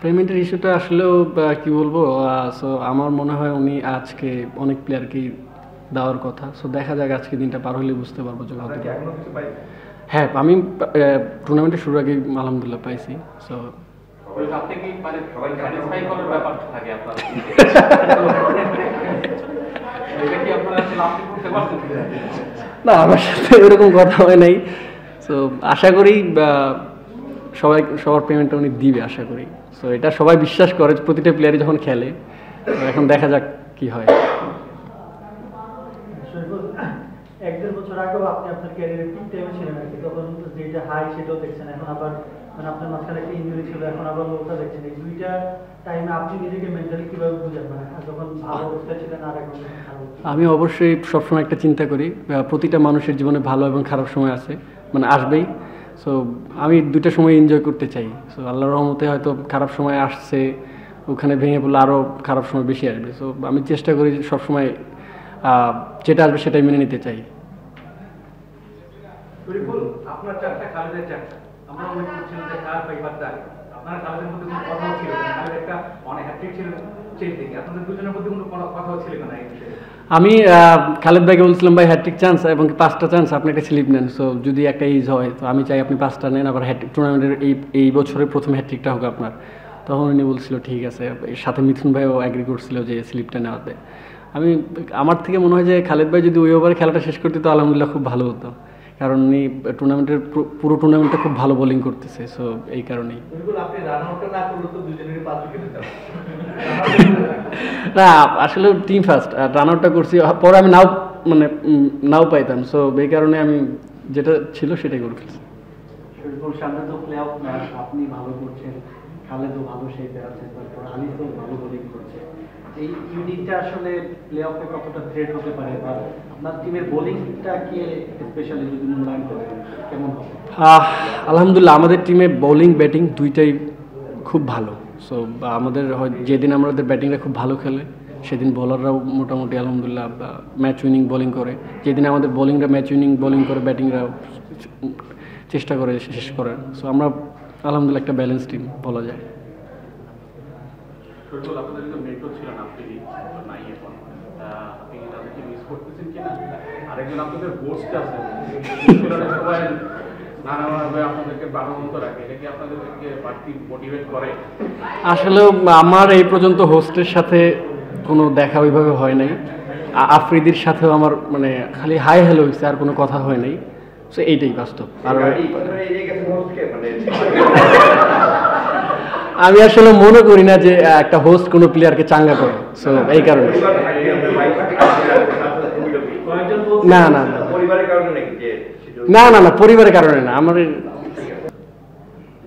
পেমেন্টের ইস্যুটা আসলেও কি বলবো, সো আমার মনে হয় উনি আজকে অনেক প্লেয়ারকেই দেওয়ার কথা। সো দেখা যাক আজকে দিনটা পার হলে বুঝতে পারবো যে কতটা। হ্যাঁ, আমি টুর্নামেন্টের শুরুর আগেই আলহামদুলিল্লাহ পাইছি। সো আপনি কি মানে সবাই স্যাটিসফাই করার ব্যাপার থাকে আপনার? এটা কি আপনারা আসলে আপনি করতে পারছেন? না, আমার সাথে ওরকম কথা হয় নাই। সো আশা করি সবার পেমেন্টটা উনি দিবে, আশা করি। সো এটা সবাই বিশ্বাস করে প্রতিটা প্লেয়ারই যখন খেলে। তো এখন দেখা যাক কি হয়। এক দেড় বছর আগেও আপনি আপনার ক্যারিয়ারের পিক টাইমে ছিলেন আর কি, তখন যেটা হাই সেটাও দেখছেন, এখন আবার মানে আপনার মাঝখানে একটা ইঞ্জুরি ছিল, এখন আবার লোকটা দেখছেন। এই দুইটা টাইমে আপনি নিজেকে মেন্টালি কিভাবে বুঝেন, মানে যখন ভালো অবস্থায় ছিলেন আর এখন আমি অবশ্যই সবসময় একটা চিন্তা করি, প্রতিটা মানুষের জীবনে ভালো এবং খারাপ সময় আছে, মানে আসবেই। সো আমি দুইটা সময় এনজয় করতে চাই। সো আল্লাহর রহমতে হয়তো খারাপ সময় আসছে, ওখানে ভেঙে পড়লে আরও খারাপ সময় বেশি আসবে। সো আমি চেষ্টা করি সবসময় যেটা আসবে সেটাই মেনে নিতে চাই। আপনার চারটা, খালেদের চারটা, আমরা অনেক করছিলাম যে কার পাইবার দাগ, আপনার খালেদের মধ্যে কোনো কথা ছিল না, খালেদ একটা অনেক হ্যাট্রিক ছিল চেঞ্জ থেকে, আপনাদের দুজনের মধ্যে কোনো কথা ছিল না এই বিষয়ে? আমি খালেদ ভাইকে বলছিলাম, ভাই হ্যাট্রিক চান্স এবং 5টা চান্স, আপনি একটা স্লিপ নেন। সো যদি একটা ইজ হয় তো আমি চাই আপনি 5টা নেন, আবার হ্যাট্রিক টুর্নামেন্টের এই বছরের প্রথম হ্যাট্রিকটা হোক আপনার। তখন উনি বলছিল ঠিক আছে, সাথে মিথুন ভাইও অ্যাগ্রি করছিল যে স্লিপটা নেওয়াতে। আমার থেকে মনে হয় যে খালেদ ভাই যদি ওই ওভারে খেলাটা শেষ করতে তো আলহামদুলিল্লাহ খুব ভালো হতো, কারণ উনি টুর্নামেন্টের পুরো টুর্নামেন্টটা খুব ভালো বোলিং করতেছে। সো এই কারণেই না, আসলে টিম ফার্স্ট রান আউটটা করছি, পরে আমি নাও পাইতাম। সো এই কারণে আমি যেটা ছিল সেটাই করে ফেলছি। সামনে তো প্লে অফ ম্যাচ, আপনি ভালো করছেন, খালেদও ভালো শেপে আছে, তারপর আলিফও ভালো বোলিং করছে। এই ইউনিটটা আসলে প্লে অফে কতটা থ্রেট হতে পারে, বা আপনার টিমের বোলিংটা কি স্পেশালি যদি মূল্যায়ন করেন কেমন হবে? আলহামদুলিল্লাহ আমাদের টিমে বোলিং ব্যাটিং দুইটাই খুব ভালো। সো আমাদের যেদিন আমাদের ব্যাটিংটা খুব ভালো খেলে সেদিন বোলাররাও মোটামুটি আলহামদুলিল্লাহ ম্যাচ উইনিং বোলিং করে। যেদিন আমাদের বোলিংরা ম্যাচ উইনিং বোলিং করে, ব্যাটিংরাও চেষ্টা করে শেষ করার। সো আমরা আলহামদুলিল্লাহ একটা ব্যালেন্স টিম বলা যায়। আপনাদের কিন্তু মেন্টর ছিলেন আপনি, নাই এখন, আপনি তাদেরকে মিস করতেছেন কিনা? আরেকজন আপনাদের হোস্ট আছে, সবাই নানাভাবে আপনাদেরকে প্রাণবন্ত রাখে, এটা কি আপনাদেরকে বাড়তি মোটিভেট করে? আসলে আমার এই পর্যন্ত হোস্টের সাথে কোনো দেখা ওইভাবে হয় নাই। আফ্রিদির সাথেও আমার মানে খালি হাই হ্যালো হয়েছে, আর কোনো কথা হয় নাই। সো এইটাই বাস্তব। আর আমি আসলে মনে করি না যে একটা হোস্ট কোনো প্লেয়ারকে চাঙ্গা করে। সো এই কারণে না না না না না না পরিবারের কারণে না, আমার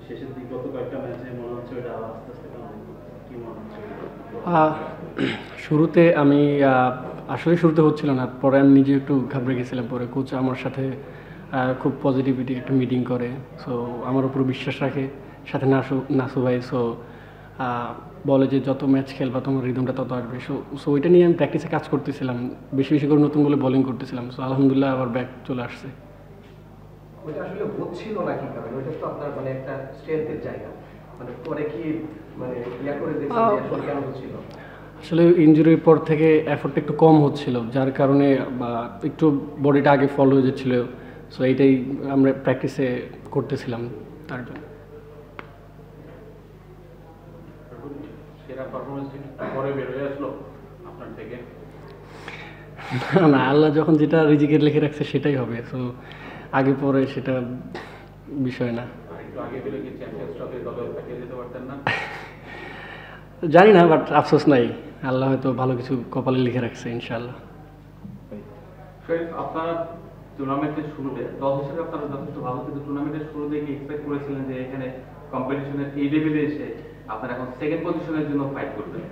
শেষের দিকে গত কয়েকটা ম্যাচে মনে হচ্ছে ওটা আস্তে আস্তে কি মনে হচ্ছে? শুরুতে আমি আসলে শুরুতে হচ্ছিল না, পরে আমি নিজে একটু ঘাবড়ে গেছিলাম। পরে কোচ আমার সাথে খুব পজিটিভিটি একটা মিটিং করে। সো আমার উপর বিশ্বাস রাখে, সাথে নাসু ভাই। সো বলে যে যত ম্যাচ খেলবা তোমার রিদমটা তত আসবে। সো ওইটা নিয়ে আমি প্র্যাকটিসে কাজ করতেছিলাম, বেশি বেশি করে নতুন বলে বোলিং করতেছিলাম। সো আলহামদুলিল্লাহ আবার ব্যাক চলে আসছে। ওইটা আসলে হচ্ছিল না কি কারণে? ওইটা তো আপনার মানে একটা স্ট্রেংথের জায়গা, মানে পরে কি মানে ইয়া করে দেখছেন যে আসলে কেন হচ্ছিল? আসলে ইনজুরির পর থেকে এফোর্টটা একটু কম হচ্ছিল, যার কারণে একটু বডিটা আগে ফল হয়ে যাচ্ছিল। সো এইটাই আমরা প্র্যাকটিসে করতেছিলাম তার জন্য। সেরা পারফরমেন্স পরে বের হয়ে আসলো আপনার থেকে? না, আল্লাহ যখন যেটা রিজিকে লিখে রাখছে সেটাই হবে। সো আগে পরে সেটা বিষয় না। একটু আগে পেলে কি চ্যাম্পিয়ন্স ট্রফি দলে পাঠিয়ে দিতে পারতেন না? জানি না, বাট আফসোস নাই, আল্লাহ হয়তো ভালো কিছু কপালে লিখে রাখছে ইনশাআল্লাহ। আপনারা টুর্নামেন্টের শুরুতে দল হিসেবে আপনারা যথেষ্ট ভালো, কিন্তু টুর্নামেন্টের শুরুতে কি এক্সপেক্ট করেছিলেন যে এখানে কম্পিটিশনের এই লেভেলে এসে আপনারা এখন সেকেন্ড পজিশনের জন্য ফাইট করবেন?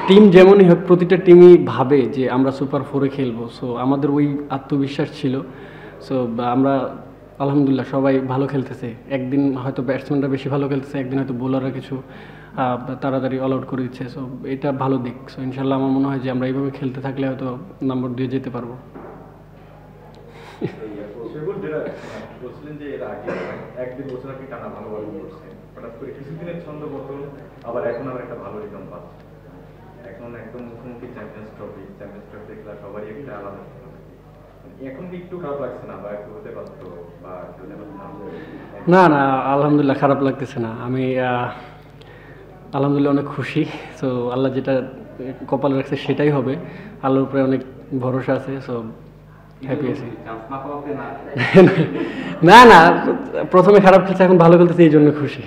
টিম যেমনই হোক, প্রতিটা টিমই ভাবে যে আমরা সুপার 4-এ খেলবো। সো আমাদের ওই আত্মবিশ্বাস ছিল। সো আমরা আলহামদুলিল্লাহ সবাই ভালো খেলতেছে। একদিন হয়তো ব্যাটসম্যানরা বেশি ভালো খেলতেছে, একদিন হয়তো বোলাররা কিছু তাড়াতাড়ি অল আউট করে দিচ্ছে। সো এটা ভালো দিক। সো ইনশাল্লাহ আমার মনে হয় যে আমরা এইভাবে খেলতে থাকলে হয়তো নম্বর দিয়ে যেতে পারবো। বলছিলেন যে এর আগে 1-2 বছর আগে টানা ভালো বলিং করছেন, হঠাৎ করে কিছুদিনের ছন্দ বদল, আবার এখন আবার একটা ভালো রিদম পাচ্ছে। এখন একদম মুখোমুখি চ্যাম্পিয়ন্স ট্রফি দেখলে সবারই একটা আলাদা ভালো লাগে। এখন কি একটু খারাপ লাগছে না, বা একটু হতে পারতো, বা একটু হতে পারতো না না, আলহামদুলিল্লাহ খারাপ লাগতেছে না। আমি আলহামদুলিল্লাহ অনেক খুশি। সো আল্লাহ যেটা কপালে রাখছে সেটাই হবে, আল্লাহর উপরে অনেক ভরসা আছে। সো হ্যাপি আছি। চান্স না পাওয়াতে না না না, প্রথমে খারাপ খেলছে, এখন ভালো খেলতেছে, এই জন্য খুশি।